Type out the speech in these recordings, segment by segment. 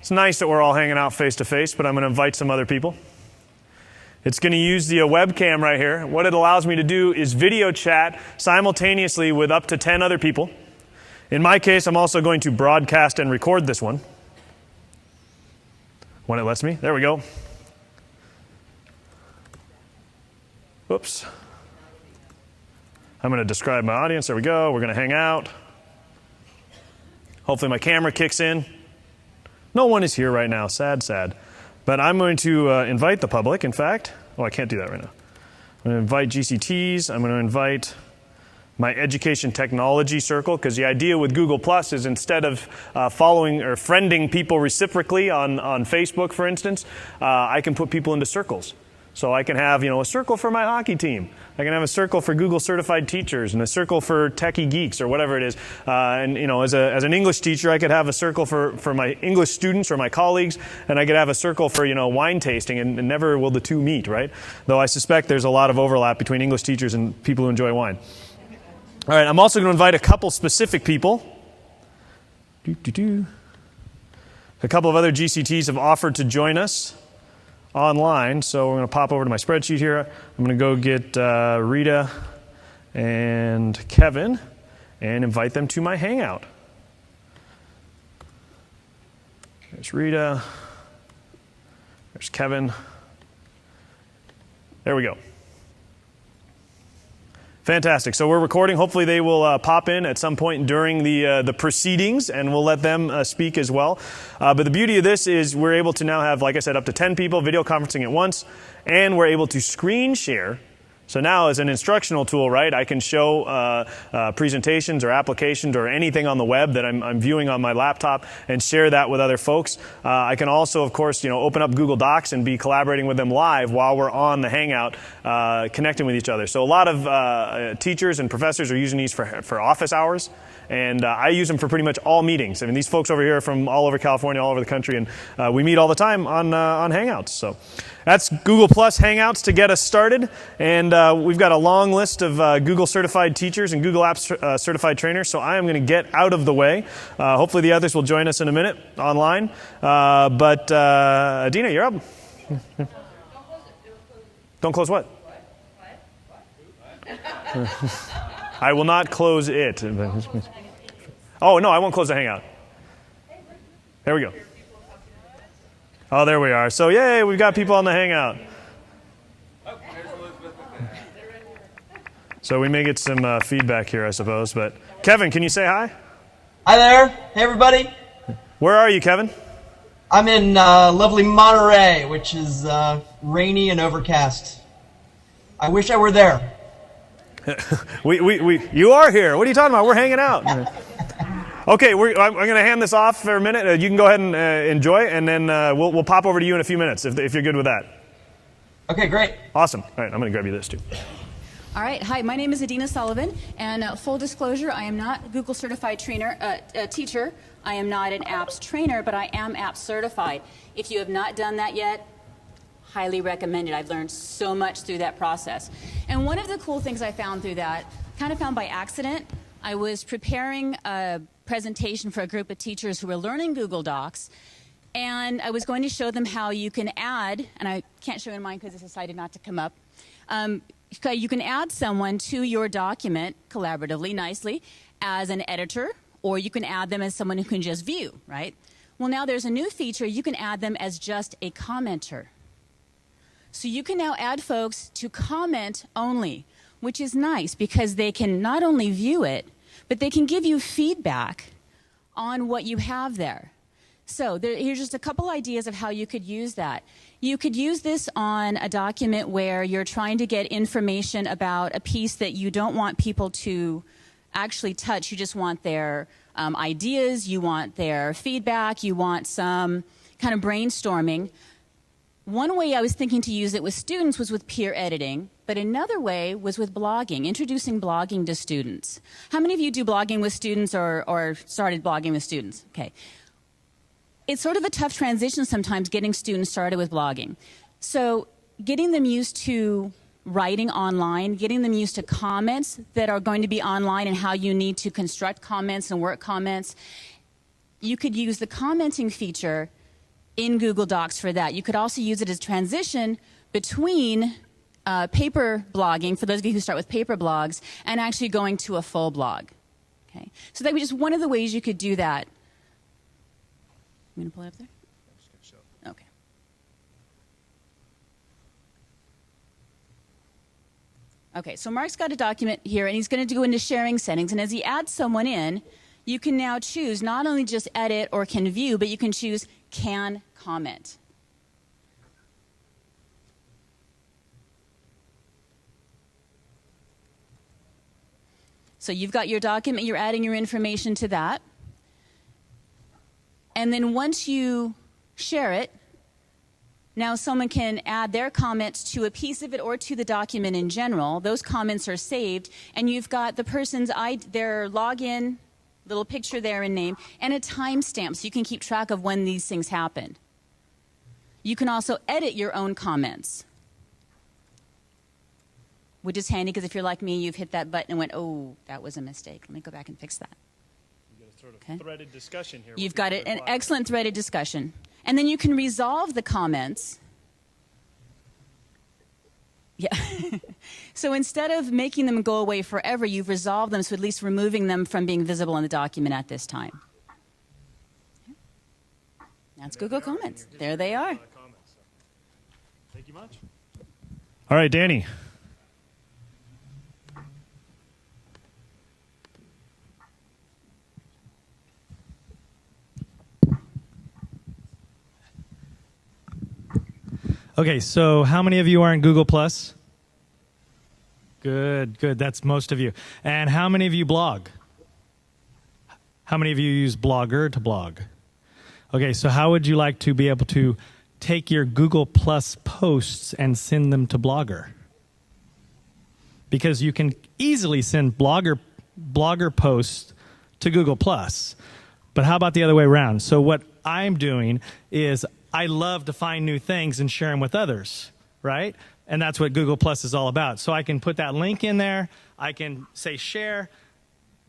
It's nice that we're all hanging out face to face, but I'm going to invite some other people. It's going to use the webcam right here. What it allows me to do is video chat simultaneously with up to 10 other people. In my case, I'm also going to broadcast and record this one when it lets me. There we go. Whoops. I'm going to describe my audience. There we go. We're going to hang out. Hopefully my camera kicks in. No one is here right now. Sad, sad. But I'm going to invite the public, in fact. Oh, I can't do that right now. I'm going to invite GCTs. I'm going to invite my education technology circle, because the idea with Google Plus is instead of following or friending people reciprocally on Facebook, for instance, I can put people into circles. So I can have, a circle for my hockey team. I can have a circle for Google certified teachers and a circle for techie geeks or whatever it is. And as an English teacher, I could have a circle for my English students or my colleagues, and I could have a circle for, wine tasting, and never will the two meet, right? Though I suspect there's a lot of overlap between English teachers and people who enjoy wine. All right, I'm also going to invite a couple specific people. A couple of other GCTs have offered to join us online, so we're going to pop over to my spreadsheet here. I'm going to go get Rita and Kevin and invite them to my Hangout. There's Rita. There's Kevin. There we go. Fantastic. So we're recording. Hopefully they will pop in at some point during the proceedings, and we'll let them speak as well. But the beauty of this is we're able to now have, like I said, up to 10 people video conferencing at once, and we're able to screen share. So now as an instructional tool, right, I can show presentations or applications or anything on the web that I'm viewing on my laptop and share that with other folks. I can also, of course, open up Google Docs and be collaborating with them live while we're on the Hangout, connecting with each other. So a lot of teachers and professors are using these for office hours. And I use them for pretty much all meetings. I mean, these folks over here are from all over California, all over the country, and we meet all the time on Hangouts. So that's Google Plus Hangouts to get us started. And we've got a long list of Google certified teachers and Google Apps certified trainers. So I am going to get out of the way. Hopefully the others will join us in a minute online. But Adina, you're up. Don't close what? I will not close it. Oh, no, I won't close the Hangout. There we go. Oh, there we are. So, yay, we've got people on the Hangout. So we may get some feedback here, I suppose. But Kevin, can you say hi? Hi there. Hey, everybody. Where are you, Kevin? I'm in lovely Monterey, which is rainy and overcast. I wish I were there. You are here. What are you talking about? We're hanging out. Okay, I'm going to hand this off for a minute. You can go ahead and enjoy, and then we'll pop over to you in a few minutes if you're good with that. Okay, great. Awesome. All right, I'm going to grab you this too. All right. Hi, my name is Adina Sullivan, and full disclosure, I am not a Google certified teacher. I am not an apps trainer, but I am apps certified. If you have not done that yet, highly recommended. I've learned so much through that process. And one of the cool things I found through that, kind of found by accident, I was preparing a presentation for a group of teachers who were learning Google Docs, and I was going to show them how you can add, and I can't show in mine because it decided not to come up, you can add someone to your document collaboratively, nicely, as an editor, or you can add them as someone who can just view, right? Well, now there's a new feature. You can add them as just a commenter. So you can now add folks to comment only, which is nice because they can not only view it, but they can give you feedback on what you have there. So here's just a couple ideas of how you could use that. You could use this on a document where you're trying to get information about a piece that you don't want people to actually touch. You just want their ideas, you want their feedback, you want some kind of brainstorming. One way I was thinking to use it with students was with peer editing, but another way was with blogging, introducing blogging to students. How many of you do blogging with students or started blogging with students? Okay. It's sort of a tough transition sometimes getting students started with blogging. So getting them used to writing online, getting them used to comments that are going to be online and how you need to construct comments and work comments. You could use the commenting feature in Google Docs for that. You could also use it as transition between paper blogging, for those of you who start with paper blogs, and actually going to a full blog. Okay, so that was just one of the ways you could do that. I'm going to pull it up there? Okay. Okay, so Mark's got a document here, and he's going to go into sharing settings. And as he adds someone in, you can now choose not only just edit or can view, but you can choose can comment. So you've got your document, you're adding your information to that. And then once you share it, now someone can add their comments to a piece of it or to the document in general. Those comments are saved, and you've got the person's their login, little picture there and name, and a timestamp so you can keep track of when these things happen. You can also edit your own comments, which is handy because if you're like me, you've hit that button and went, oh, that was a mistake. Let me go back and fix that. You got a sort of threaded discussion here. You've got an excellent threaded discussion. And then you can resolve the comments. Yeah. So instead of making them go away forever, you've resolved them, so at least removing them from being visible in the document at this time. That's Google Comments. There they are. Thank you much. All right, Danny. Okay, so how many of you are in Google Plus? Good, good. That's most of you. And how many of you blog? How many of you use Blogger to blog? Okay, so how would you like to be able to take your Google Plus posts and send them to Blogger? Because you can easily send Blogger posts to Google Plus. But how about the other way around? So what I'm doing is I love to find new things and share them with others, right? And that's what Google Plus is all about. So I can put that link in there. I can say share.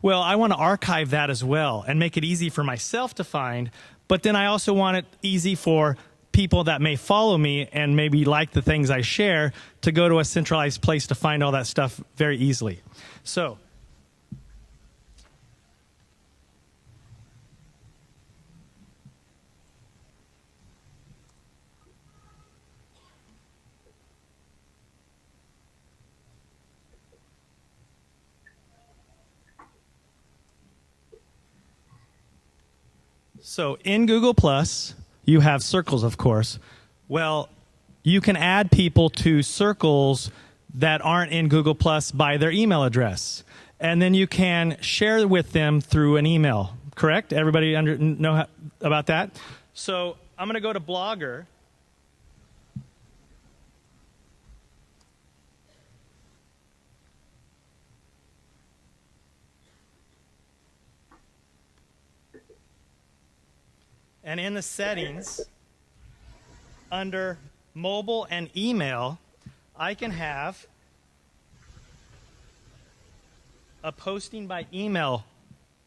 Well, I want to archive that as well and make it easy for myself to find. But then I also want it easy for people that may follow me and maybe like the things I share to go to a centralized place to find all that stuff very easily. So in Google Plus, you have circles, of course. Well, you can add people to circles that aren't in Google Plus by their email address. And then you can share with them through an email, correct? Everybody know about that? So I'm going to go to Blogger. And in the settings, under mobile and email, I can have a posting by email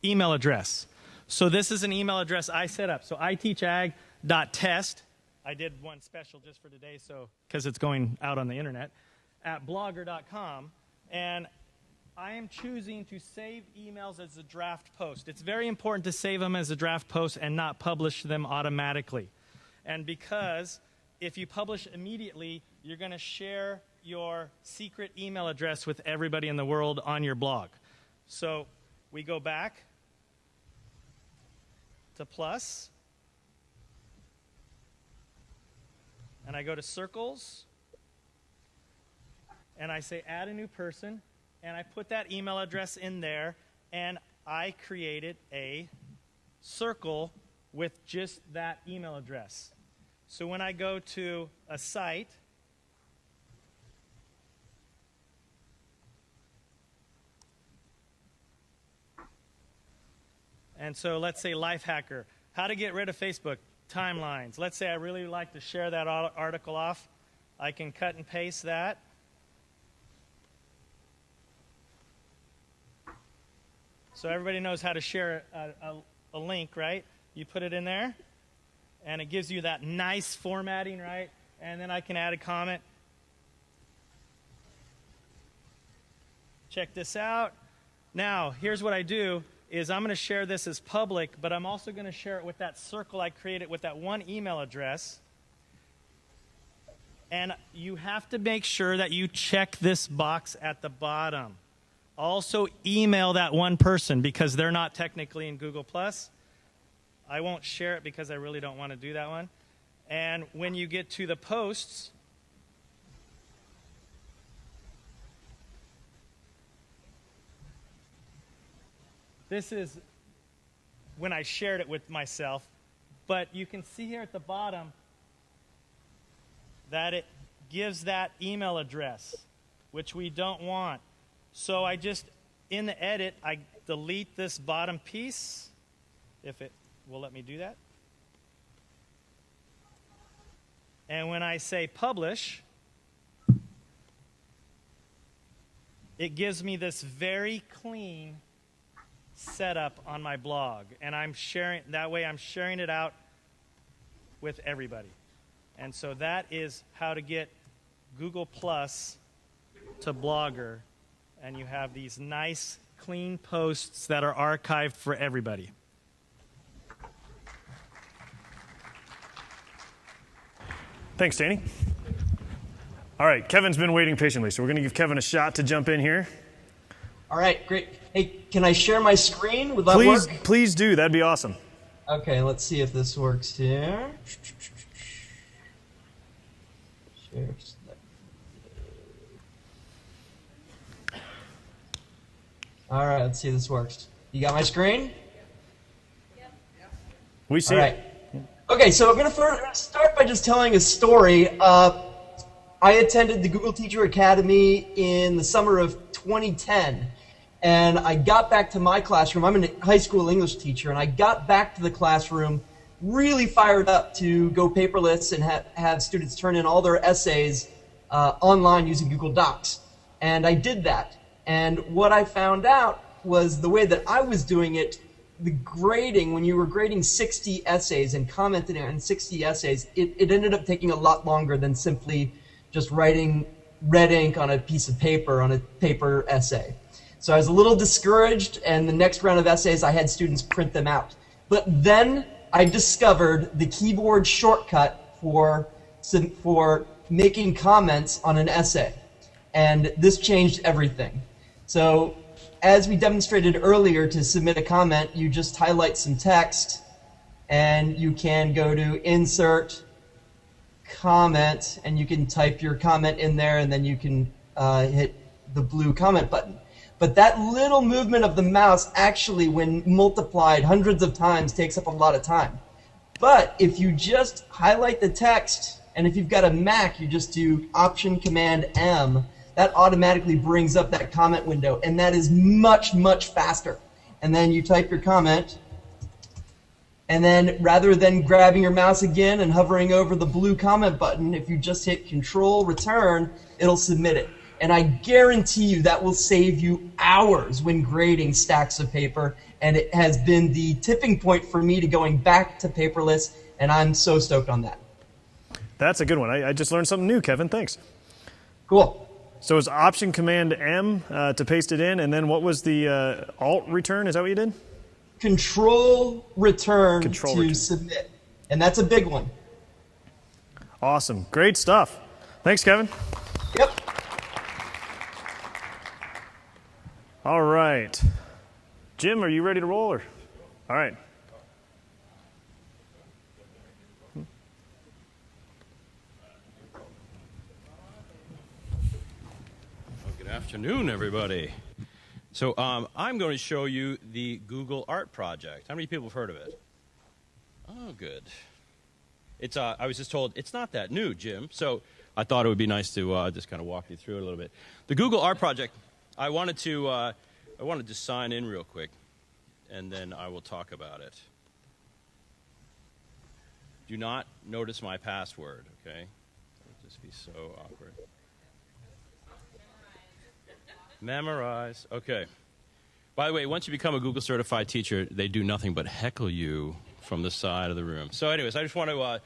address. So this is an email address I set up. So iteachag.test. I did one special just for today, so because it's going out on the internet, at blogger.com. And I am choosing to save emails as a draft post. It's very important to save them as a draft post and not publish them automatically. And because if you publish immediately, you're going to share your secret email address with everybody in the world on your blog. So we go back to Plus, and I go to Circles, and I say add a new person. And I put that email address in there, and I created a circle with just that email address. So when I go to a site, and so let's say Lifehacker, how to get rid of Facebook timelines. Let's say I really like to share that article off. I can cut and paste that. So everybody knows how to share a link, right? You put it in there, And it gives you that nice formatting, right? And then I can add a comment. Check this out. Now, here's what I do is I'm going to share this as public, but I'm also going to share it with that circle I created with that one email address. And you have to make sure that you check this box at the bottom. Also email that one person because they're not technically in Google+. I won't share it because I really don't want to do that one. And when you get to the posts, this is when I shared it with myself. But you can see here at the bottom that it gives that email address, which we don't want. So I just, in the edit, I delete this bottom piece, if it will let me do that. And when I say publish, it gives me this very clean setup on my blog. And I'm sharing, that way I'm sharing it out with everybody. And so that is how to get Google Plus to Blogger. And you have these nice, clean posts that are archived for everybody. Thanks, Danny. All right, Kevin's been waiting patiently, so we're going to give Kevin a shot to jump in here. All right, great. Hey, can I share my screen? Would that work? Please do. That'd be awesome. Okay, let's see if this works here. Share. All right, let's see if this works. You got my screen? We see All right. Okay, so I'm going to start by just telling a story. I attended the Google Teacher Academy in the summer of 2010, and I got back to my classroom. I'm a high school English teacher, and I got back to the classroom really fired up to go paperless and have students turn in all their essays online using Google Docs. And I did that. And what I found out was the way that I was doing it, the grading, when you were grading 60 essays and commenting on 60 essays, it ended up taking a lot longer than simply just writing red ink on a piece of paper on a paper essay. So I was a little discouraged, and the next round of essays I had students print them out. But then I discovered the keyboard shortcut for making comments on an essay, and this changed everything. So as we demonstrated earlier, to submit a comment, you just highlight some text, and you can go to Insert, Comment, and you can type your comment in there, and then you can hit the blue comment button. But that little movement of the mouse actually, when multiplied hundreds of times, takes up a lot of time. But if you just highlight the text, and if you've got a Mac, you just do Option-Command-M, that automatically brings up that comment window, and that is much, much faster. And then you type your comment, and then rather than grabbing your mouse again and hovering over the blue comment button, if you just hit Control Return, it'll submit it. And I guarantee you that will save you hours when grading stacks of paper, and it has been the tipping point for me to going back to paperless, and I'm so stoked on that. That's a good one. I just learned something new, Kevin. Thanks. Cool. So it's Option-Command-M to paste it in, and then what was the Alt-Return? Is that what you did? Control-Return to submit. And that's a big one. Awesome. Great stuff. Thanks, Kevin. Yep. All right. Jim, are you ready to roll? Or? All right. Good afternoon, everybody. So I'm going to show you the Google Art Project. How many people have heard of it? Oh, good. It's I was just told it's not that new, Jim. So I thought it would be nice to just kind of walk you through it a little bit. The Google Art Project. I wanted to sign in real quick, and then I will talk about it. Do not notice my password, okay? It'll just be so awkward. Memorize. Okay. By the way, once you become a Google certified teacher, they do nothing but heckle you from the side of the room. So anyways, I just want to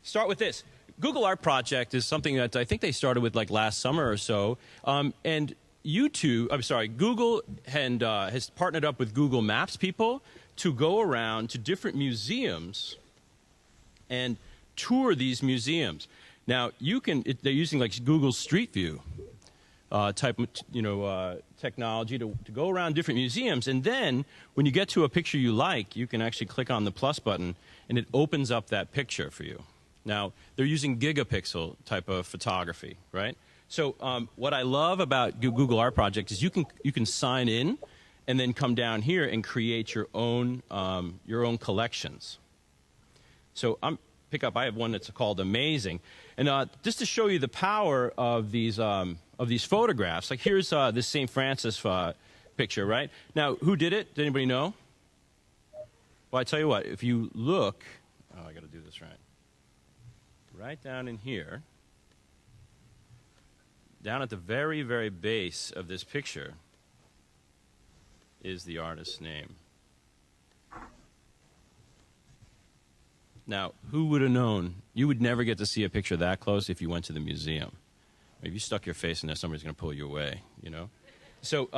start with this. Google Art Project is something that I think they started with like last summer or so. And Google and, has partnered up with Google Maps people to go around to different museums and tour these museums. Now, they're using like Google Street View type, technology to go around different museums. And then when you get to a picture you like, you can actually click on the plus button and it opens up that picture for you. Now, they're using gigapixel type of photography, right? So what I love about Google Art Project is you can sign in and then come down here and create your own collections. So I have one that's called Amazing. And just to show you the power of these photographs, like here's this St. Francis picture, right? Now, who did it? Did anybody know? Well, I tell you what, if you look, I got to do this right. Right down in here, down at the very, very base of this picture is the artist's name. Now, who would have known? You would never get to see a picture that close if you went to the museum. If you stuck your face in there, somebody's going to pull you away, you know? So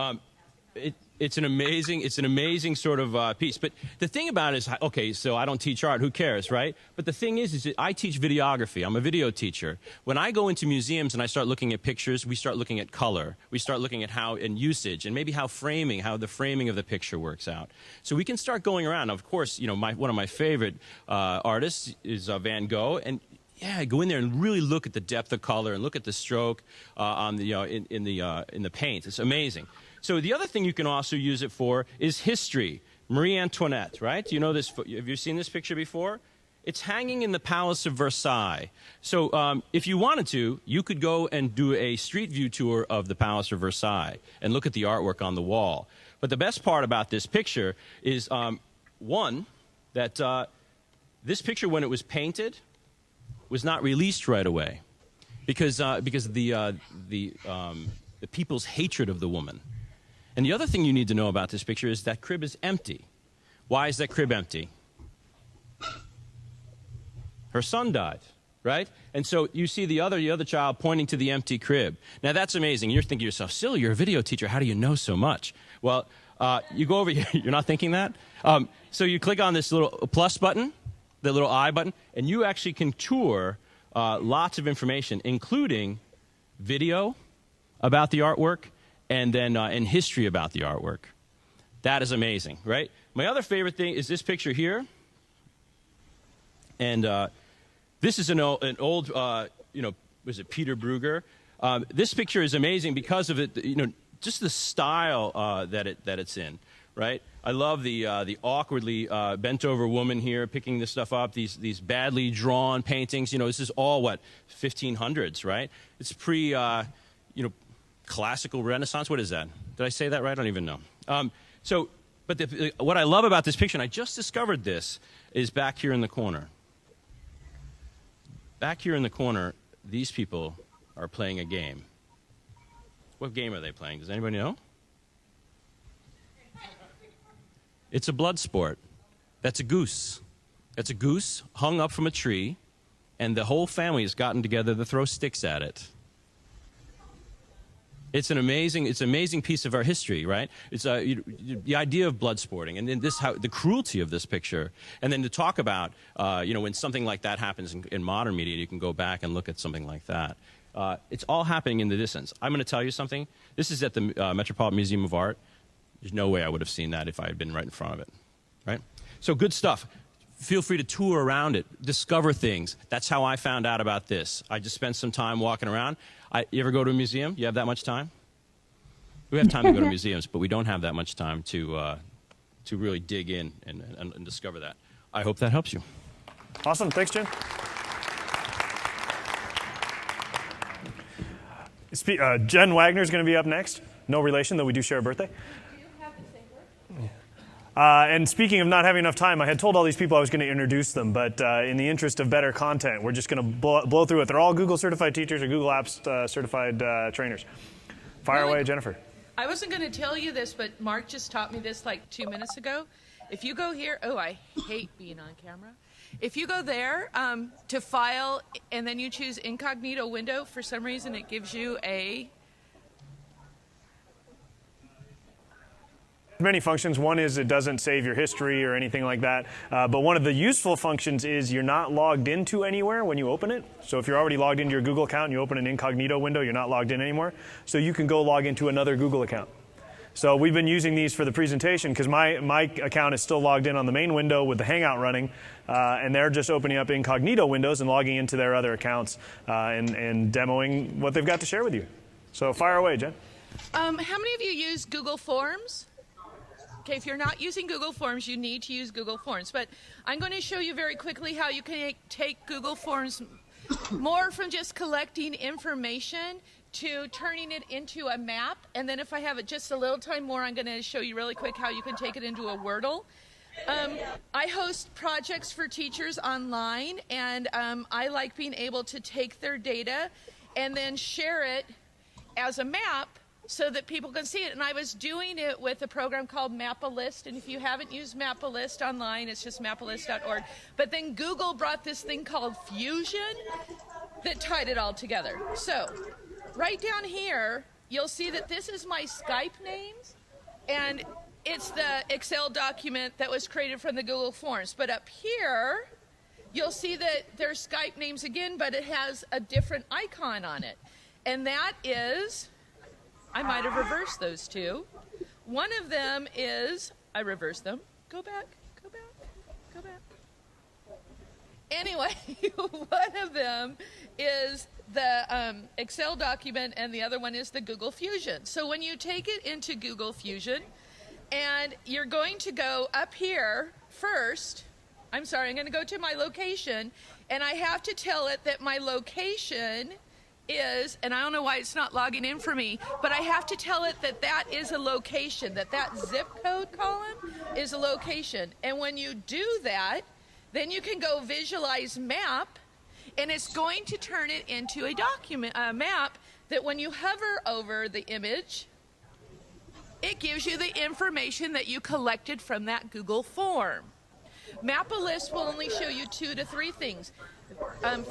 it's an amazing sort of piece. But the thing about it is, okay, so I don't teach art. Who cares, right? But the thing is that I teach videography. I'm a video teacher. When I go into museums and I start looking at pictures, we start looking at color. We start looking at and usage, and maybe how the framing of the picture works out. So we can start going around. Now, of course, one of my favorite artists is Van Gogh, and yeah, go in there and really look at the depth of color and look at the stroke on the in the paint. It's amazing. So the other thing you can also use it for is history. Marie Antoinette, right? Do you know this? Have you seen this picture before? It's hanging in the Palace of Versailles. So if you wanted to, you could go and do a street view tour of the Palace of Versailles and look at the artwork on the wall. But the best part about this picture is, one, that this picture, when it was painted, was not released right away because of the people's hatred of the woman. And the other thing you need to know about this picture is that crib is empty. Why is that crib empty? Her son died, right? And so you see the other child pointing to the empty crib. Now that's amazing. You're thinking to yourself, Silly, you're a video teacher. How do you know so much? Well, you go over here. You're not thinking that? So you click on this little plus button, the little I button, and you actually can tour lots of information, including video about the artwork, and then in history about the artwork. That is amazing, right? My other favorite thing is this picture here. And this is an old, was it Peter Brugger? This picture is amazing because of it, just the style that it's in, right? I love the awkwardly bent over woman here picking this stuff up, these badly drawn paintings. This is all, 1500s, right? It's pre, classical Renaissance. What is that? Did I say that right? I don't even know. But what I love about this picture, and I just discovered this, is back here in the corner. Back here in the corner, these people are playing a game. What game are they playing? Does anybody know? It's a blood sport. That's a goose. That's a goose hung up from a tree, and the whole family has gotten together to throw sticks at it. It's an amazing piece of our history, right? It's the idea of blood sporting, and then the cruelty of this picture, and then to talk about, when something like that happens in modern media, you can go back and look at something like that. It's all happening in the distance. I'm going to tell you something. This is at the Metropolitan Museum of Art. There's no way I would have seen that if I had been right in front of it, right? So good stuff. Feel free to tour around it, discover things. That's how I found out about this. I just spent some time walking around. You ever go to a museum? You have that much time? We have time to go to museums, but we don't have that much time to really dig in and discover that. I hope that helps you. Awesome. Thanks, Jen. Jen Wagner is going to be up next. No relation, though we do share a birthday. And speaking of not having enough time, I had told all these people I was going to introduce them, but in the interest of better content, we're just going to blow through it. They're all Google certified teachers or Google Apps certified trainers. Fire away, Jennifer. I wasn't going to tell you this, but Mark just taught me this like 2 minutes ago. If you go here, oh, I hate being on camera. If you go there to File, and then you choose Incognito Window, for some reason it gives you a... Many functions. One is it doesn't save your history or anything like that. But one of the useful functions is you're not logged into anywhere when you open it. So if you're already logged into your Google account and you open an incognito window, you're not logged in anymore. So you can go log into another Google account. So we've been using these for the presentation because my account is still logged in on the main window with the Hangout running, and they're just opening up incognito windows and logging into their other accounts and demoing what they've got to share with you. So fire away, Jen. How many of you use Google Forms? Okay, if you're not using Google Forms, you need to use Google Forms. But I'm going to show you very quickly how you can take Google Forms more from just collecting information to turning it into a map. And then if I have just a little time more, I'm going to show you really quick how you can take it into a Wordle. I host projects for teachers online, and I like being able to take their data and then share it as a map so that people can see it. And I was doing it with a program called Map-A-List, and if you haven't used Map-A-List online, it's just mapalist.org. But then Google brought this thing called Fusion that tied it all together. So right down here, you'll see that this is my Skype names, and it's the Excel document that was created from the Google Forms. But up here, you'll see that there's Skype names again, but it has a different icon on it. And that is... I might have reversed those two. One of them is, I reversed them. Go back, go back, go back. Anyway, one of them is the Excel document, and the other one is the Google Fusion. So when you take it into Google Fusion, and you're going to go up here first, I'm going to go to my location, and I have to tell it that my location is, and I don't know why it's not logging in for me, but I have to tell it that that is a location, that zip code column is a location. And when you do that, then you can go visualize map, and it's going to turn it into a document, a map, that when you hover over the image, it gives you the information that you collected from that Google form. Map-A-List will only show you 2 to 3 things.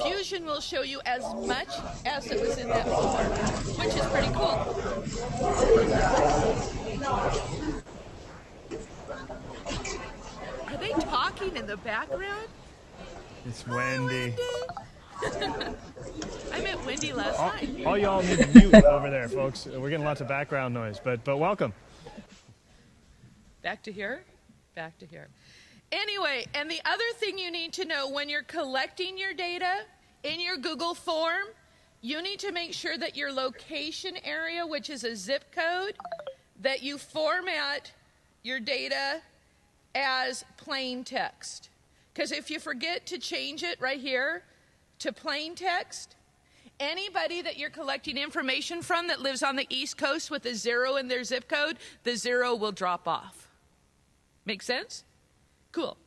Fusion will show you as much as it was in that form, which is pretty cool. Are they talking in the background? It's Wendy. I met Wendy last night. All y'all need to mute over there, folks. We're getting lots of background noise, but welcome. Back to here, back to here. Anyway, and the other thing you need to know when you're collecting your data in your Google form, you need to make sure that your location area, which is a zip code, that you format your data as plain text. Because if you forget to change it right here to plain text, anybody that you're collecting information from that lives on the East Coast with a 0 in their zip code, the 0 will drop off. Make sense? Cool.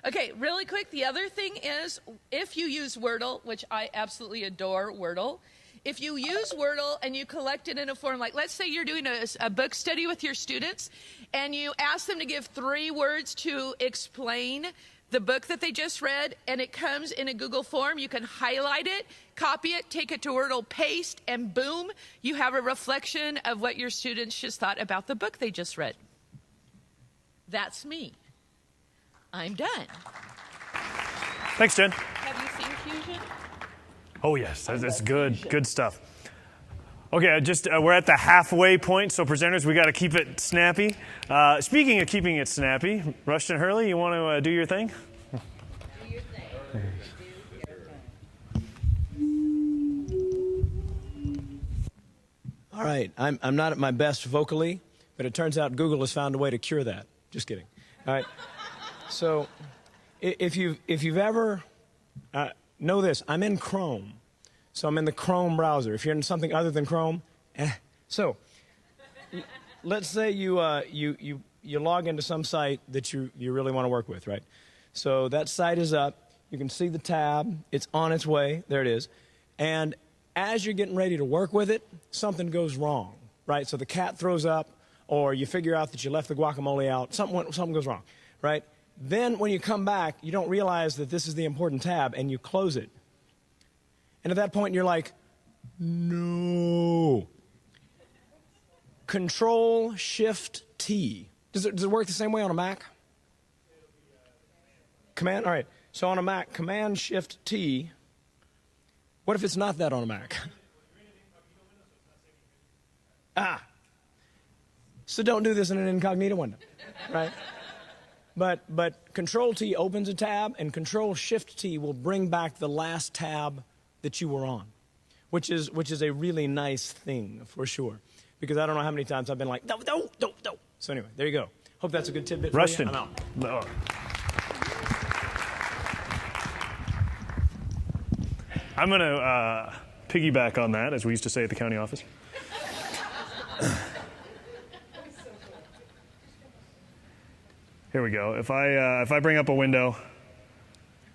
Okay, really quick, the other thing is, if you use Wordle, which I absolutely adore Wordle, if you use Wordle and you collect it in a form, like let's say you're doing a book study with your students, and you ask them to give 3 words to explain the book that they just read, and it comes in a Google form, you can highlight it, copy it, take it to Wordle, paste, and boom, you have a reflection of what your students just thought about the book they just read. That's me. I'm done. Thanks, Jen. Have you seen Fusion? Oh, yes. That's good. Good stuff. Okay, we're at the halfway point, so presenters, we got to keep it snappy. Speaking of keeping it snappy, Rushton Hurley, you want to do your thing? Do your thing. All right, I'm not at my best vocally, but it turns out Google has found a way to cure that. Just kidding. All right. So, if you've ever know this, I'm in Chrome, so I'm in the Chrome browser. If you're in something other than Chrome, so let's say you log into some site that you really want to work with, right? So that site is up. You can see the tab. It's on its way. There it is. And as you're getting ready to work with it, something goes wrong, right? So the cat throws up, or you figure out that you left the guacamole out. Something goes wrong. right? Then when you come back, you don't realize that this is the important tab, and you close it. And at that point, you're like, no. Control-Shift-T. Does it work the same way on a Mac? Command? All right. So on a Mac, Command-Shift-T. What if it's not that on a Mac? So don't do this in an incognito window, right? But Control-T opens a tab, and Control-Shift-T will bring back the last tab that you were on, which is a really nice thing for sure. Because I don't know how many times I've been like, no. So anyway, there you go. Hope that's a good tidbit for Rushton. you. I'm out. No. I'm going to piggyback on that, as we used to say at the county office. Here we go. If I bring up a window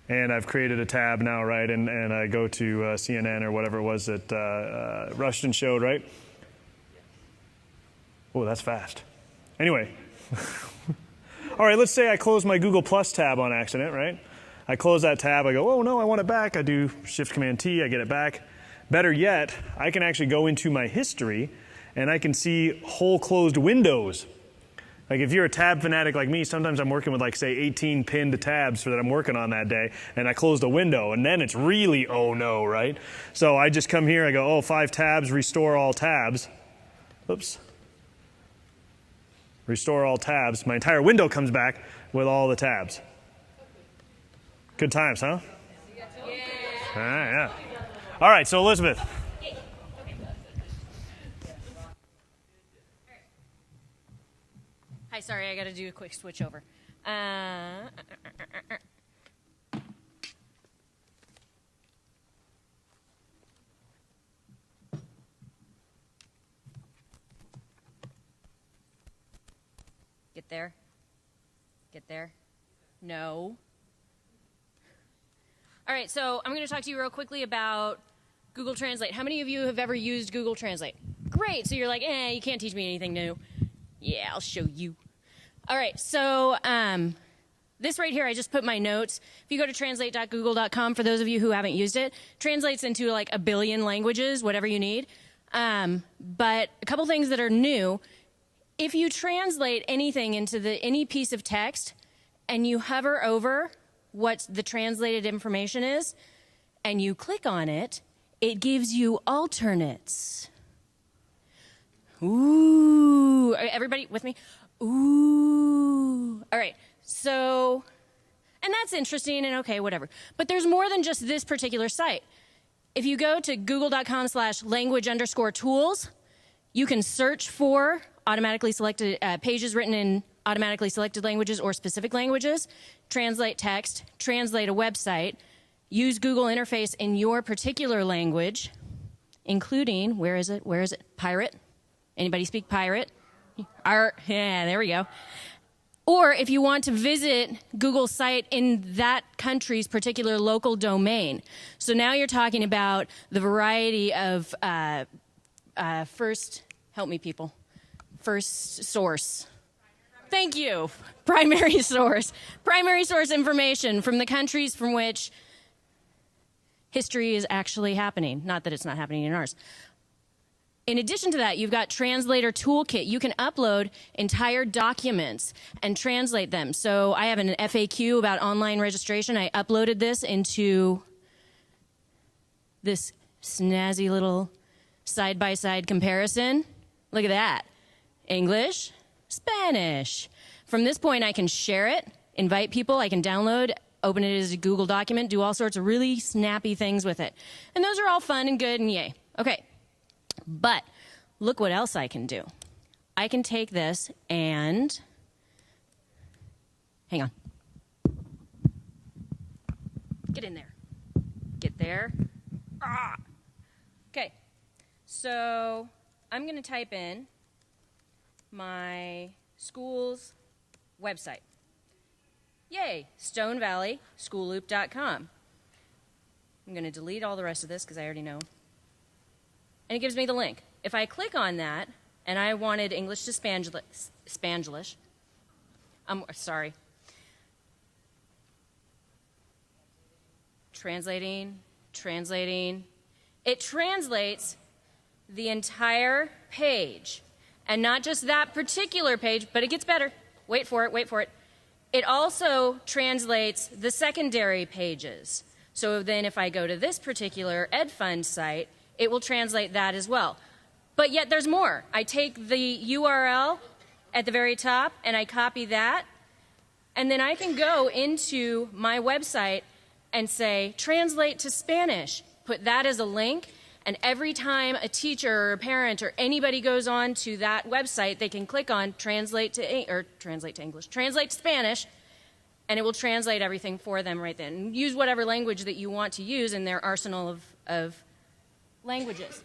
and I've created a tab now, right, and I go to CNN or whatever it was that Rushton showed, right? Oh, that's fast. Anyway. All right, let's say I close my Google Plus tab on accident, right? I close that tab, I go, oh no, I want it back. I do Shift-Command-T, I get it back. Better yet, I can actually go into my history and I can see whole closed windows. Like if you're a tab fanatic like me, sometimes I'm working with like say 18 pinned tabs that I'm working on that day, and I closed a window, and then it's really oh no, right? So I just come here, I go, oh, 5 tabs, restore all tabs. Oops. Restore all tabs. My entire window comes back with all the tabs. Good times, huh? Yeah. Yeah. All right, so Elizabeth. Hi, sorry, I got to do a quick switch over. Get there? Get there? No. All right, so I'm going to talk to you real quickly about Google Translate. How many of you have ever used Google Translate? Great, so you're like, you can't teach me anything new. Yeah, I'll show you. All right, so this right here, I just put my notes. If you go to translate.google.com, for those of you who haven't used it, translates into like a billion languages, whatever you need. But a couple things that are new. If you translate anything into any piece of text and you hover over what the translated information is and you click on it, it gives you alternates. Ooh, everybody with me? Ooh. All right, so, and that's interesting and okay, whatever. But there's more than just this particular site. If you go to google.com/language_tools, you can search for automatically selected pages written in automatically selected languages or specific languages, translate text, translate a website, use Google interface in your particular language, including, where is it? Pirate? Anybody speak pirate? Yeah, there we go. Or if you want to visit Google's site in that country's particular local domain. So now you're talking about the variety of first, help me people, first source. Thank you. Primary source. Primary source information from the countries from which history is actually happening. Not that it's not happening in ours. In addition to that, you've got Translator Toolkit. You can upload entire documents and translate them. So I have an FAQ about online registration. I uploaded this into this snazzy little side-by-side comparison. Look at that. English, Spanish. From this point, I can share it, invite people, I can download, open it as a Google document, do all sorts of really snappy things with it. And those are all fun and good and yay. Okay. But look what else I can do. I can take this and, hang on. Get in there. Get there. Ah. Okay. So I'm going to type in my school's website. Yay, Stone Valley SchoolLoop.com. I'm going to delete all the rest of this because I already know. And it gives me the link. If I click on that, and I wanted English to Spanglish, translating. It translates the entire page. And not just that particular page, but it gets better. Wait for it. It also translates the secondary pages. So then if I go to this particular EdFund site, it will translate that as well. But yet there's more. I take the URL at the very top and I copy that, and then I can go into my website and say, translate to Spanish. Put that as a link, and every time a teacher or a parent or anybody goes on to that website, they can click on translate to Spanish, and it will translate everything for them right then. Use whatever language that you want to use in their arsenal of languages.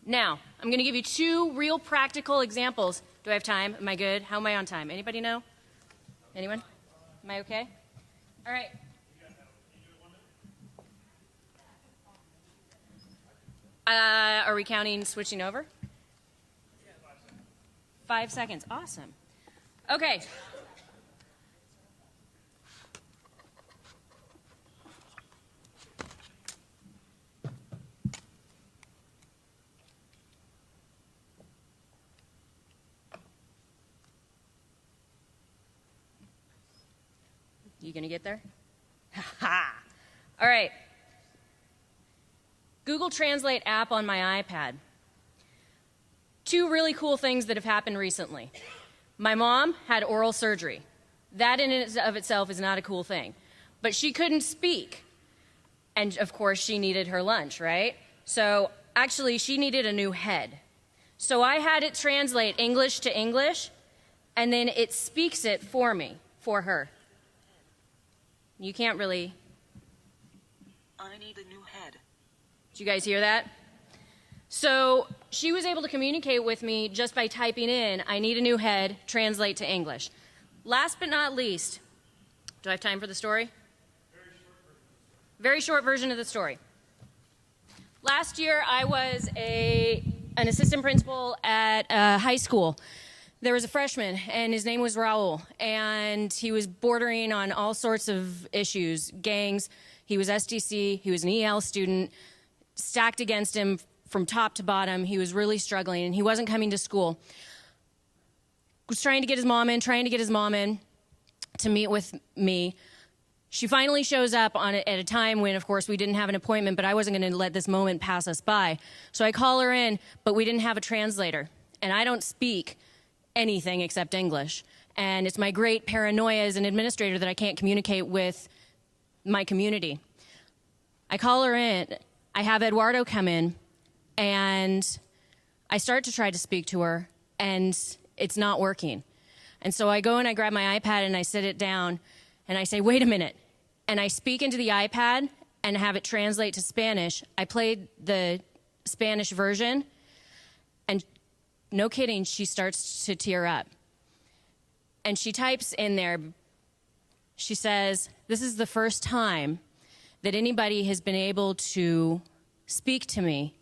Now, I'm going to give you 2 real practical examples. Do I have time? Am I good? How am I on time? Anybody know? Anyone? Am I okay? All right. Are we counting switching over? 5 seconds. Awesome. Okay. You gonna get there? Ha! All right. Google Translate app on my iPad. 2 really cool things that have happened recently. My mom had oral surgery. That in and of itself is not a cool thing. But she couldn't speak. And of course she needed her lunch, right? So actually she needed a new head. So I had it translate English to English, and then it speaks it for me, for her. You can't really... I need a new head. Did you guys hear that? So she was able to communicate with me just by typing in, I need a new head, translate to English. Last but not least, do I have time for the story? Very short version of the story. Last year, I was an assistant principal at a high school. There was a freshman, and his name was Raul, and he was bordering on all sorts of issues, gangs. He was SDC, he was an EL student, stacked against him from top to bottom. He was really struggling, and he wasn't coming to school. Was trying to get his mom in to meet with me. She finally shows up at a time when, of course, we didn't have an appointment, but I wasn't going to let this moment pass us by. So I call her in, but we didn't have a translator, and I don't speak anything except English. And it's my great paranoia as an administrator that I can't communicate with my community. I call her in, I have Eduardo come in, and I start to try to speak to her, and it's not working. And so I go and I grab my iPad and I sit it down, and I say, wait a minute. And I speak into the iPad and have it translate to Spanish. I played the Spanish version, and no kidding, she starts to tear up. And she types in there, she says, this is the first time that anybody has been able to speak to me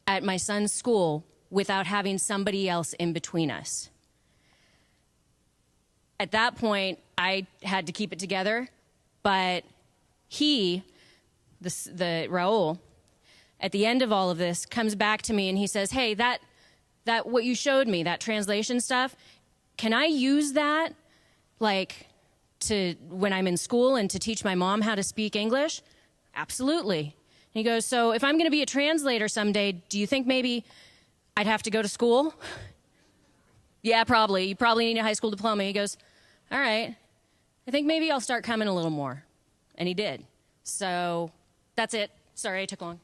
at my son's school without having somebody else in between us. At that point, I had to keep it together, but the Raul, at the end of all of this, comes back to me and he says, hey, that what you showed me, that translation stuff, can I use that, like, to when I'm in school and to teach my mom how to speak English? Absolutely. And he goes, so if I'm going to be a translator someday, do you think maybe I'd have to go to school? Yeah, probably. You probably need a high school diploma. He goes, all right, I think maybe I'll start coming a little more. And he did. So that's it. Sorry I took long.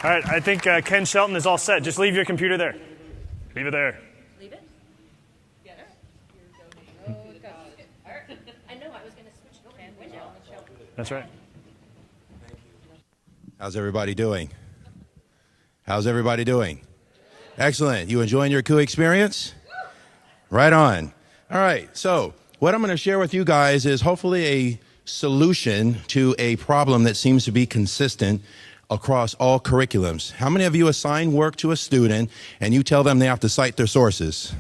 All right, I think Ken Shelton is all set. Just leave your computer there. Leave it there. Leave it? Yeah. Oh, go. All right. I know I was going to switch the window. That's right. How's everybody doing? How's everybody doing? Excellent. You enjoying your coup experience? Right on. All right. So what I'm going to share with you guys is hopefully a solution to a problem that seems to be consistent across all curriculums. How many of you assign work to a student and you tell them they have to cite their sources?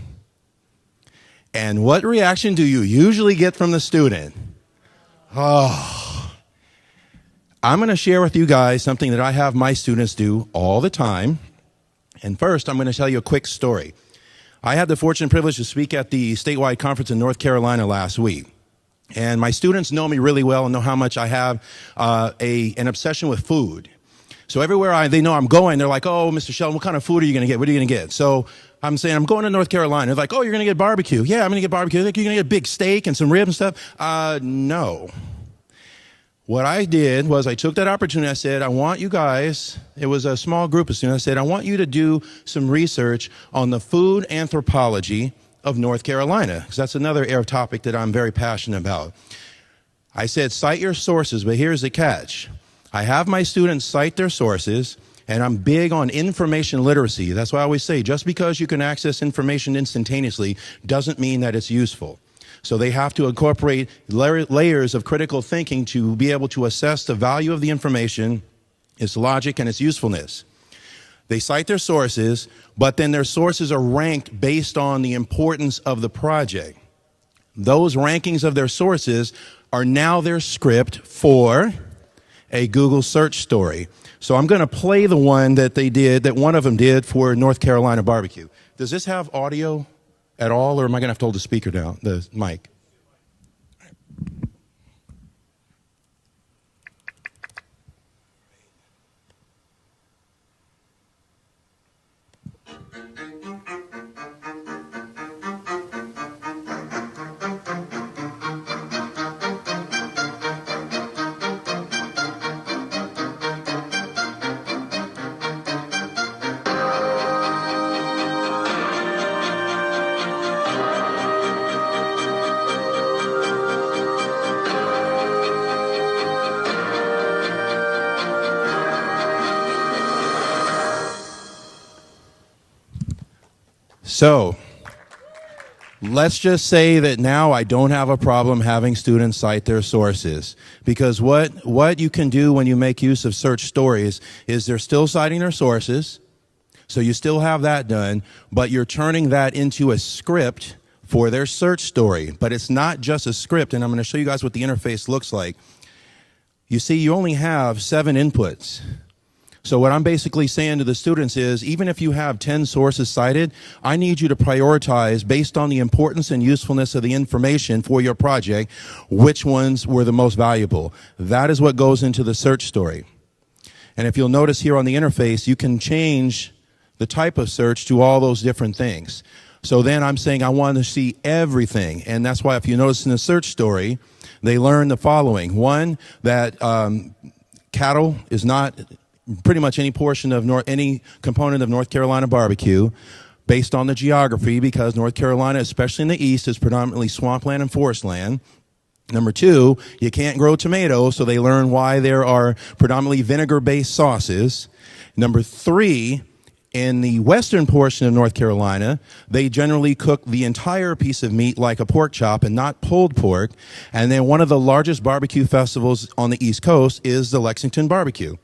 And what reaction do you usually get from the student? Oh. I'm going to share with you guys something that I have my students do all the time. And first, I'm going to tell you a quick story. I had the fortune and privilege to speak at the statewide conference in North Carolina last week. And my students know me really well and know how much I have an obsession with food. So everywhere they know I'm going, they're like, oh, Mr. Sheldon, what kind of food are you going to get? What are you going to get? So I'm saying, I'm going to North Carolina. They're like, oh, you're going to get barbecue. Yeah, I'm going to get barbecue. They're like, you're going to get big steak and some ribs and stuff. No. What I did was I took that opportunity. I said, I want you guys, it was a small group of students. I said, I want you to do some research on the food anthropology of North Carolina, because that's another area topic that I'm very passionate about. I said, cite your sources, but here's the catch. I have my students cite their sources, and I'm big on information literacy. That's why I always say, just because you can access information instantaneously doesn't mean that it's useful. So they have to incorporate layers of critical thinking to be able to assess the value of the information, its logic, and its usefulness. They cite their sources, but then their sources are ranked based on the importance of the project. Those rankings of their sources are now their script for a Google search story. So I'm going to play the one that they did, that one of them did for North Carolina barbecue. Does this have audio at all, or am I going to have to hold the speaker down, the mic? So let's just say that now I don't have a problem having students cite their sources, because what you can do when you make use of search stories is they're still citing their sources, so you still have that done, but you're turning that into a script for their search story. But it's not just a script, and I'm going to show you guys what the interface looks like. You see, you only have 7 inputs. So what I'm basically saying to the students is, even if you have 10 sources cited, I need you to prioritize based on the importance and usefulness of the information for your project, which ones were the most valuable. That is what goes into the search story. And if you'll notice here on the interface, you can change the type of search to all those different things. So then I'm saying I want to see everything. And that's why if you notice in the search story, they learn the following. One, that cattle is not pretty much any portion of any component of North Carolina barbecue based on the geography, because North Carolina, especially in the east, is predominantly swampland and forest land. Number 2, you can't grow tomatoes, so they learn why there are predominantly vinegar-based sauces. Number 3, in the western portion of North Carolina, they generally cook the entire piece of meat like a pork chop and not pulled pork. And then one of the largest barbecue festivals on the East Coast is the Lexington Barbecue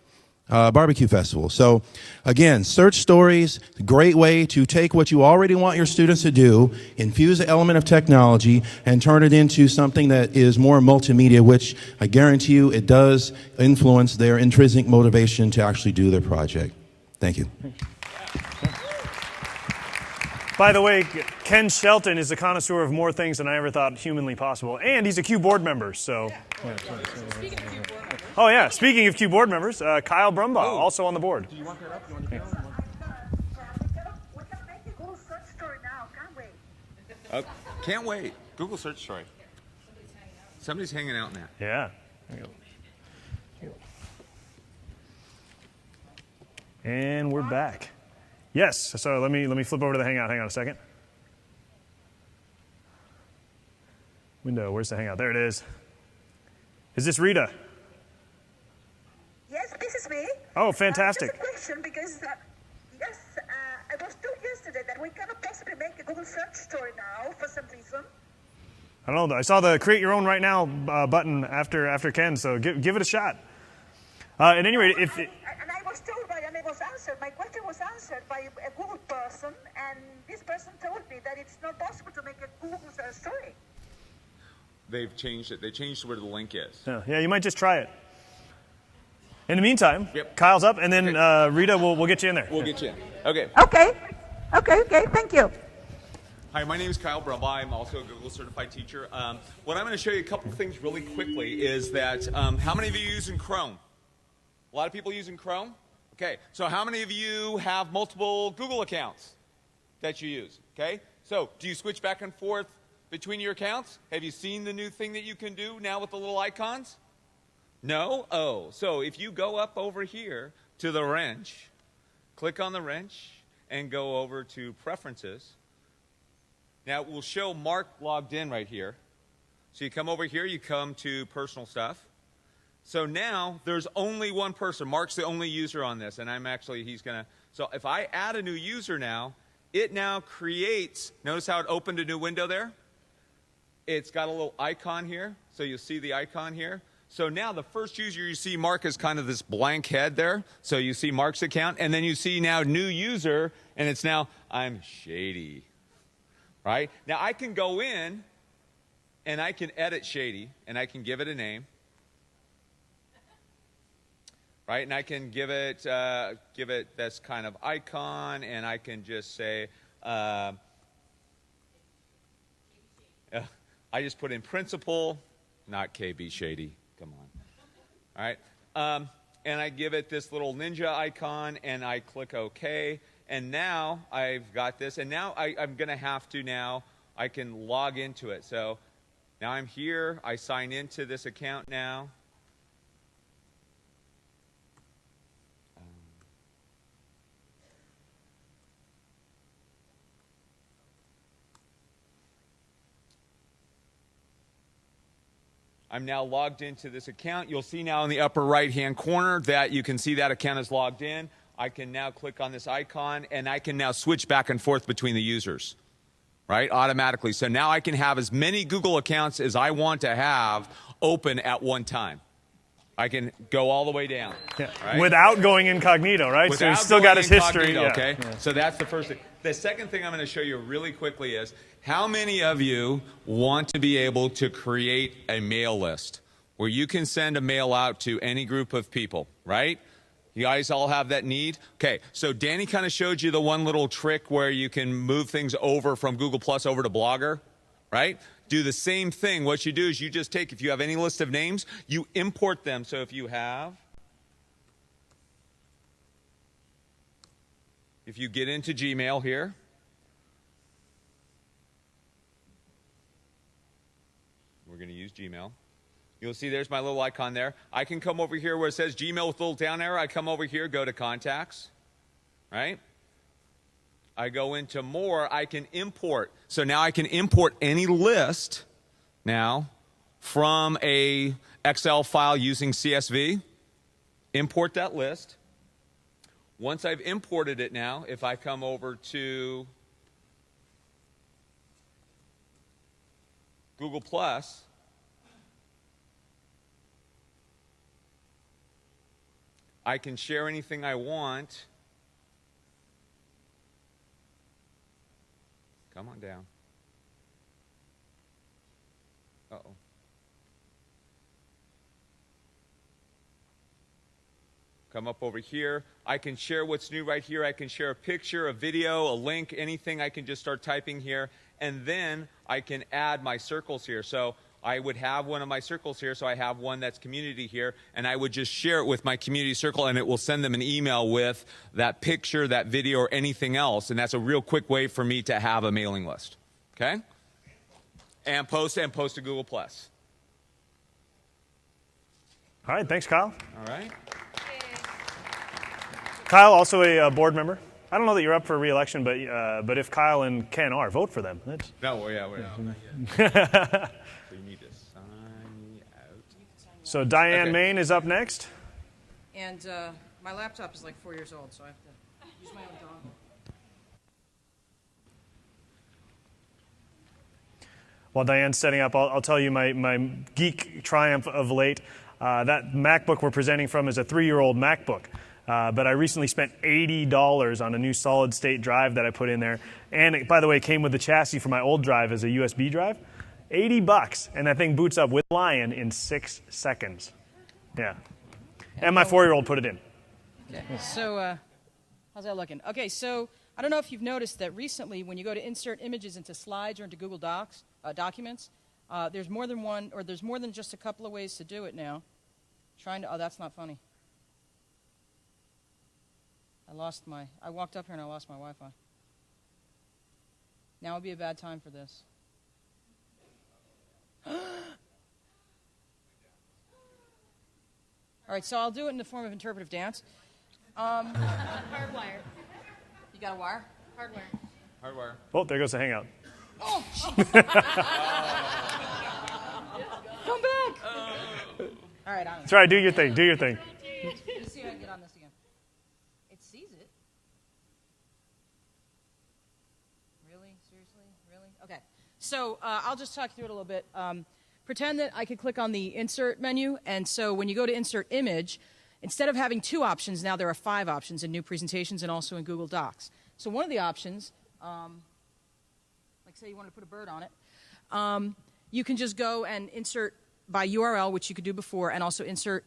Festival. So again, search stories, great way to take what you already want your students to do, infuse an element of technology, and turn it into something that is more multimedia, which I guarantee you it does influence their intrinsic motivation to actually do their project. Thank you. By the way, Ken Shelton is a connoisseur of more things than I ever thought humanly possible, and he's a Q board member, so. Oh yeah, speaking of Q board members, Kyle Brumbaugh, also on the board. Do you want that up? You want to yeah. We can make a Google search story now, can't we? Can't wait. Google search story. Somebody's hanging out now. Yeah. There you go. And we're back. Yes, so let me flip over to the Hangout. Hang on a second. Window, where's the Hangout? There it is. Is this Rita? Yes, this is me. Oh, fantastic. Just a question, because I was told yesterday that we cannot possibly make a Google search story now for some reason. I don't know. I saw the Create Your Own Right Now button after Ken, so give it a shot. At any rate, if... And I was told and it was answered, my question was answered by a Google person, and this person told me that it's not possible to make a Google search story. They've changed it. They changed where the link is. Yeah, you might just try it. In the meantime, Kyle's up, and then Rita, we'll get you in there. We'll get you in. Okay. Okay, thank you. Hi, my name is Kyle Brumbaugh. I'm also a Google certified teacher. What I'm going to show you a couple things really quickly is that how many of you using Chrome? A lot of people using Chrome? Okay, so how many of you have multiple Google accounts that you use? Okay, so do you switch back and forth between your accounts? Have you seen the new thing that you can do now with the little icons? No? Oh, so if you go up over here to the wrench, click on the wrench, and go over to Preferences. Now, it will show Mark logged in right here. So you come over here, you come to Personal Stuff. So now, there's only one person. Mark's the only user on this, and he's going to, so if I add a new user now, it now creates, notice how it opened a new window there? It's got a little icon here, so you'll see the icon here. So now the first user you see, Mark, is kind of this blank head there. So you see Mark's account, and then you see now new user, and it's now, I'm Shady. Right? Now I can go in, and I can edit Shady, and I can give it a name. Right? And I can give it this kind of icon, and I can just say, I just put in principal, not KB Shady. Come on. All right. And I give it this little ninja icon, and I click OK. And now I've got this. And now I'm going to have to now, I can log into it. So now I'm here. I sign into this account now. I'm now logged into this account. You'll see now in the upper right-hand corner that you can see that account is logged in. I can now click on this icon, and I can now switch back and forth between the users, right, automatically. So now I can have as many Google accounts as I want to have open at one time. I can go all the way down. Yeah. Right? Without going incognito, right? Without so he's still got his history. Yeah. Okay. Yeah. So that's the first thing. The second thing I'm going to show you really quickly is how many of you want to be able to create a mail list where you can send a mail out to any group of people, right? You guys all have that need? Okay, so Danny kind of showed you the one little trick where you can move things over from Google Plus over to Blogger, right? Do the same thing. What you do is you just take, if you have any list of names, you import them. So if you get into Gmail here, we're going to use Gmail. You'll see there's my little icon there. I can come over here where it says Gmail with a little down arrow. I come over here, go to Contacts, right? I go into More. I can import. So now I can import any list now from a Excel file using CSV. Import that list. Once I've imported it now, if I come over to Google Plus, I can share anything I want. Come on down. Uh-oh. Come up over here. I can share what's new right here. I can share a picture, a video, a link, anything. I can just start typing here. And then I can add my circles here. So I would have one of my circles here, so I have one that's community here, and I would just share it with my community circle, and it will send them an email with that picture, that video, or anything else, and that's a real quick way for me to have a mailing list, okay? And post to Google+. All right, thanks, Kyle. All right. Kyle, also a board member. I don't know that you're up for re-election, but if Kyle and Ken are, vote for them. That's... No, well, yeah, not So you need to sign me out. So Diane Main is up next. And my laptop is like 4 years old, so I have to use my own dongle. While Diane's setting up, I'll tell you my geek triumph of late. That MacBook we're presenting from is a 3-year-old MacBook. But I recently spent $80 on a new solid-state drive that I put in there. And it, by the way, came with the chassis for my old drive as a USB drive. $80, and that thing boots up with Lion in 6 seconds. Yeah. And my 4-year-old put it in. Okay. So, how's that looking? Okay, so I don't know if you've noticed that recently when you go to insert images into slides or into Google Docs, documents, there's more than one, or there's more than just a couple of ways to do it now. Oh, that's not funny. I walked up here and I lost my Wi-Fi. Now would be a bad time for this. All right, so I'll do it in the form of interpretive dance. Hardwire. You got a wire? Hardwire. Hardwire. Oh, there goes the hangout. Oh, come back! All right, I'm. Try, do your thing, do your thing. Let's see if I can get on this again. It sees it. Really? Seriously? Really? Okay. So I'll just talk through it a little bit. Pretend that I could click on the Insert menu, and so when you go to Insert Image, instead of having 2 options, now there are 5 options in new presentations and also in Google Docs. So one of the options, like say you wanted to put a bird on it, you can just go and insert by URL, which you could do before, and also insert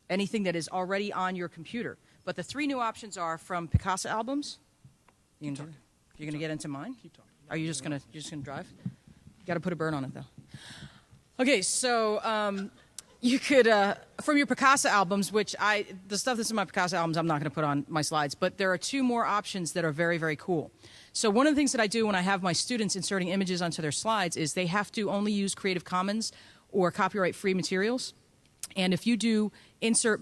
anything that is already on your computer. But the 3 new options are from Picasa albums. You're going to get into mine? Are you just going to drive? You got to put a bird on it, though. Okay, so you could, from your Picasa albums, which the stuff that's in my Picasa albums I'm not going to put on my slides, but there are 2 more options that are very, very cool. So one of the things that I do when I have my students inserting images onto their slides is they have to only use Creative Commons or copyright-free materials. And if you do insert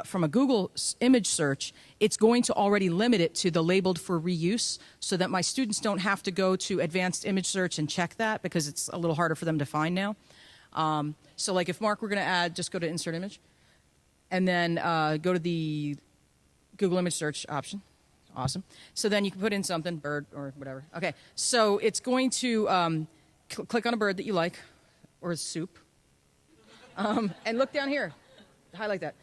from a Google image search, it's going to already limit it to the labeled for reuse so that my students don't have to go to advanced image search and check that because it's a little harder for them to find now. So like if Mark were going to add, just go to insert image and then go to the Google image search option. Awesome. So then you can put in something, bird or whatever. Okay, so it's going to click on a bird that you like or a soup. And look down here, highlight that.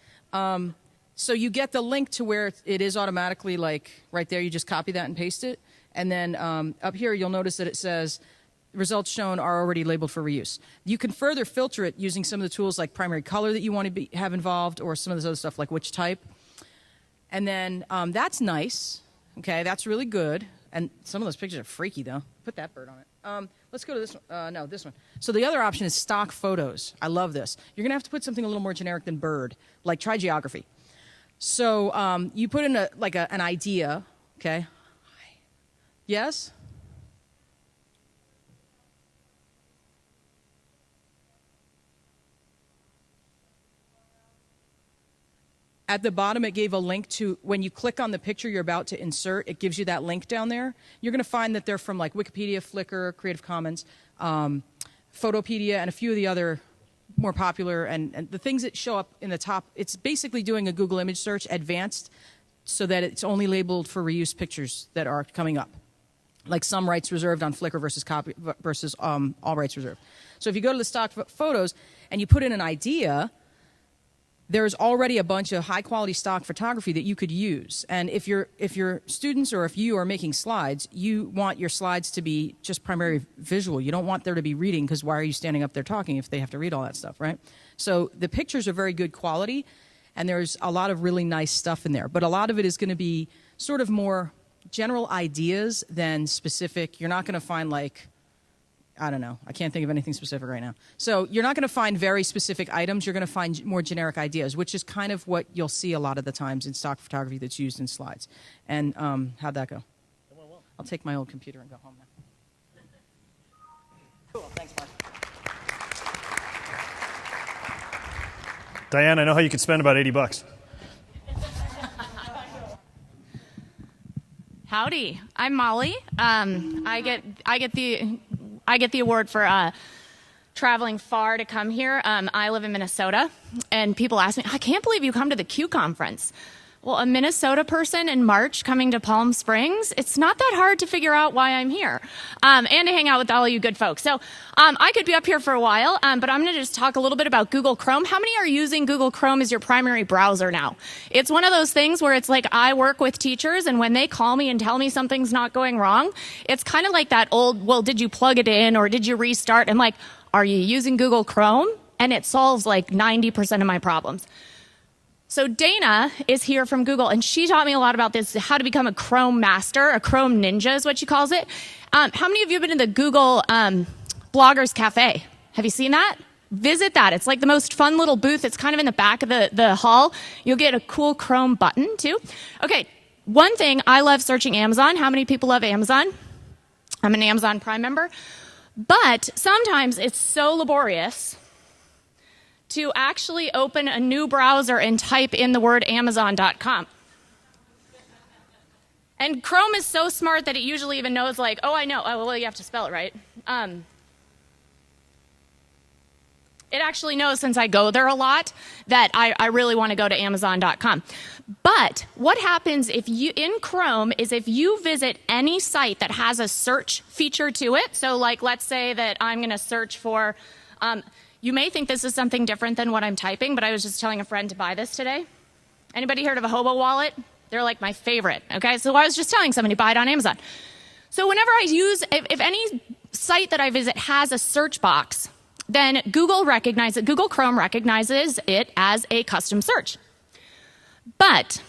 So you get the link to where it is automatically like right there. You just copy that and paste it. And then up here, you'll notice that it says results shown are already labeled for reuse. You can further filter it using some of the tools like primary color that you want to have involved or some of this other stuff like which type. And then that's nice. Okay, that's really good. And some of those pictures are freaky, though. Put that bird on it. Let's go to this one. No, this one. So the other option is stock photos. I love this. You're going to have to put something a little more generic than bird, like try geography. So you put in an idea, okay? Yes? At the bottom, it gave a link to, when you click on the picture you're about to insert, it gives you that link down there. You're going to find that they're from like Wikipedia, Flickr, Creative Commons, Photopedia, and a few of the other more popular. And the things that show up in the top, it's basically doing a Google image search advanced so that it's only labeled for reuse pictures that are coming up. Like some rights reserved on Flickr versus all rights reserved. So if you go to the stock photos and you put in an idea, there's already a bunch of high-quality stock photography that you could use. And if your students or if you are making slides, you want your slides to be just primarily visual. You don't want there to be reading because why are you standing up there talking if they have to read all that stuff, right? So the pictures are very good quality, and there's a lot of really nice stuff in there. But a lot of it is going to be sort of more general ideas than specific. You're not going to find like, I don't know. I can't think of anything specific right now. So you're not going to find very specific items. You're going to find more generic ideas, which is kind of what you'll see a lot of the times in stock photography that's used in slides. And how'd that go? I'll take my old computer and go home now. Cool. Thanks, Mark. Diane, I know how you could spend about $80. Howdy, I'm Molly. I get the award for traveling far to come here. I live in Minnesota, and people ask me, I can't believe you come to the Q conference. Well, a Minnesota person in March coming to Palm Springs, it's not that hard to figure out why I'm here and to hang out with all you good folks. So I could be up here for a while, but I'm going to just talk a little bit about Google Chrome. How many are using Google Chrome as your primary browser now? It's one of those things where it's like I work with teachers, and when they call me and tell me something's not going wrong, it's kind of like that old, well, did you plug it in or did you restart? I'm like, are you using Google Chrome? And it solves like 90% of my problems. So Dana is here from Google, and she taught me a lot about this, how to become a Chrome master. A Chrome ninja is what she calls it. How many of you have been in the Google Bloggers Cafe? Have you seen that? Visit that. It's like the most fun little booth. It's kind of in the back of the hall. You'll get a cool Chrome button, too. Okay, one thing, I love searching Amazon. How many people love Amazon? I'm an Amazon Prime member. But sometimes it's so laborious to actually open a new browser and type in the word Amazon.com. And Chrome is so smart that it usually even knows, like, oh, I know. Oh, well, you have to spell it right. It actually knows, since I go there a lot, that I really want to go to Amazon.com. But what happens if you in Chrome is if you visit any site that has a search feature to it. So, like, let's say that I'm going to search for. You may think this is something different than what I'm typing, but I was just telling a friend to buy this today. Anybody heard of a hobo wallet? They're like my favorite. Okay, so I was just telling somebody to buy it on Amazon. So whenever I use, if any site that I visit has a search box, then Google Chrome recognizes it as a custom search. But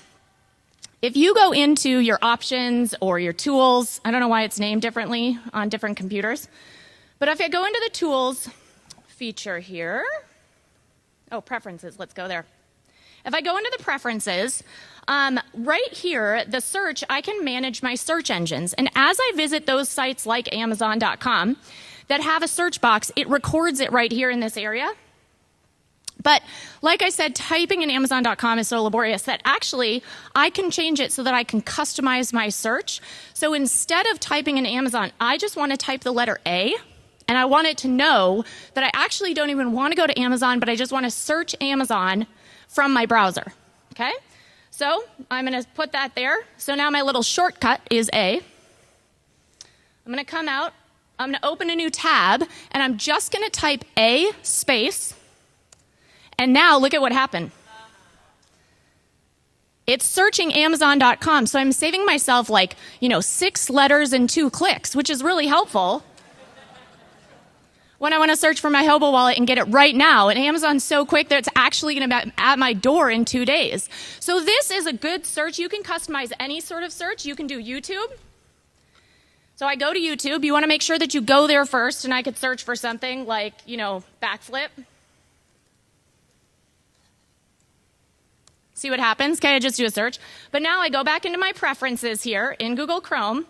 if you go into your options or your tools, I don't know why it's named differently on different computers, but if I go into the tools feature here, oh, preferences, let's go there. If I go into the preferences, right here, the search, I can manage my search engines. And as I visit those sites like Amazon.com that have a search box, it records it right here in this area. But like I said, typing in Amazon.com is so laborious that actually I can change it so that I can customize my search. So instead of typing in Amazon, I just want to type the letter A. And I want it to know that I actually don't even want to go to Amazon, but I just want to search Amazon from my browser, okay? So I'm going to put that there. So now my little shortcut is A. I'm going to come out. I'm going to open a new tab, and I'm just going to type A space. And now look at what happened. It's searching Amazon.com, so I'm saving myself 6 letters and 2 clicks, which is really helpful when I want to search for my hobo wallet and get it right now. And Amazon's so quick that it's actually going to be at my door in 2 days. So this is a good search. You can customize any sort of search. You can do YouTube. So I go to YouTube. You want to make sure that you go there first, and I could search for something like, backflip. See what happens? Okay, I just do a search. But now I go back into my preferences here in Google Chrome.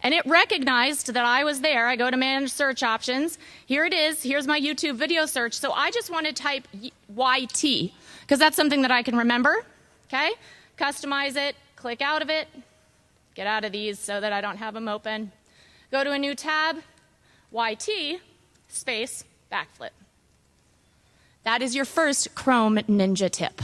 And it recognized that I was there. I go to manage search options. Here it is. Here's my YouTube video search. So I just want to type YT because that's something that I can remember. Okay? Customize it. Click out of it. Get out of these so that I don't have them open. Go to a new tab. YT space backflip. That is your first Chrome Ninja tip.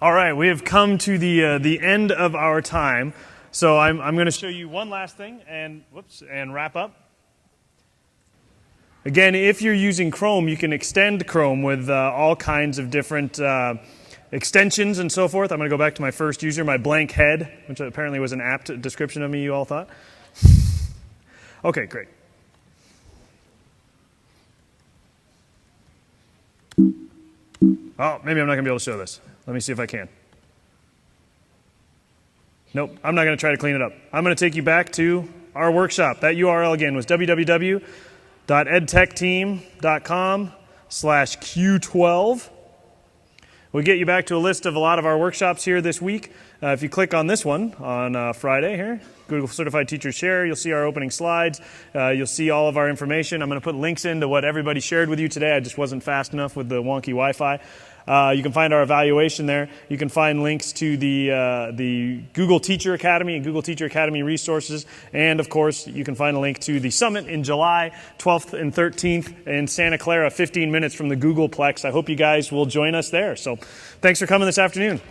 All right, we have come to the end of our time. So I'm going to show you one last thing and wrap up. Again, if you're using Chrome, you can extend Chrome with all kinds of different extensions and so forth. I'm going to go back to my first user, my blank head, which apparently was an apt description of me, you all thought. Okay, great. Oh, maybe I'm not going to be able to show this. Let me see if I can. Nope, I'm not going to try to clean it up. I'm going to take you back to our workshop. That URL again was www.edtechteam.com/Q12. We'll get you back to a list of a lot of our workshops here this week. If you click on this one on Friday here, Google Certified Teacher Share, you'll see our opening slides. You'll see all of our information. I'm going to put links into what everybody shared with you today. I just wasn't fast enough with the wonky Wi-Fi. You can find our evaluation there. You can find links to the Google Teacher Academy and Google Teacher Academy resources. And, of course, you can find a link to the summit in July 12th and 13th in Santa Clara, 15 minutes from the Googleplex. I hope you guys will join us there. So thanks for coming this afternoon.